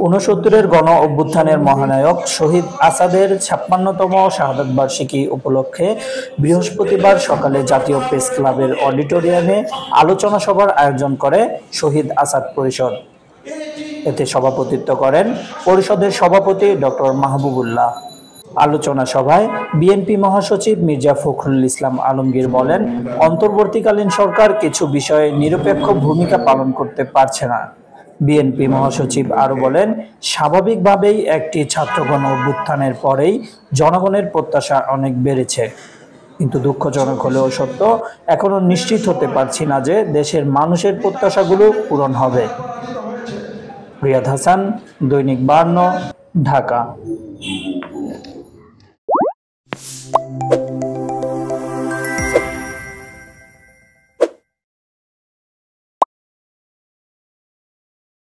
ঊনসত্তরের গণ অভ্যুত্থানের মহানায়ক শহীদ আসাদের ৫৬তম শাহাদাত বার্ষিকী উপলক্ষে বৃহস্পতিবার সকালে জাতীয় প্রেস ক্লাবের অডিটোরিয়ামে আলোচনা সভার আয়োজন করে শহীদ আসাদ পরিষদ। এতে সভাপতিত্ব করেন পরিষদের সভাপতি ডক্টর মাহবুবুল্লাহ। আলোচনা সভায় বিএনপি মহাসচিব মির্জা ফখরুল ইসলাম আলমগীর বলেন, অন্তর্বর্তীকালীন সরকার কিছু বিষয়ে নিরপেক্ষ ভূমিকা পালন করতে পারছে না। বিএনপি মহাসচিব আরো বলেন, স্বাভাবিকভাবেই একটি ছাত্র গণ অভ্যুত্থানের পরেই জনগণের প্রত্যাশা অনেক বেড়েছে, কিন্তু দুঃখজনক হলেও সত্য, এখনো নিশ্চিত হতে পারছি না যে দেশের মানুষের প্রত্যাশাগুলো পূরণ হবে। রিয়াদ হাসান, দৈনিক ৫২, ঢাকা।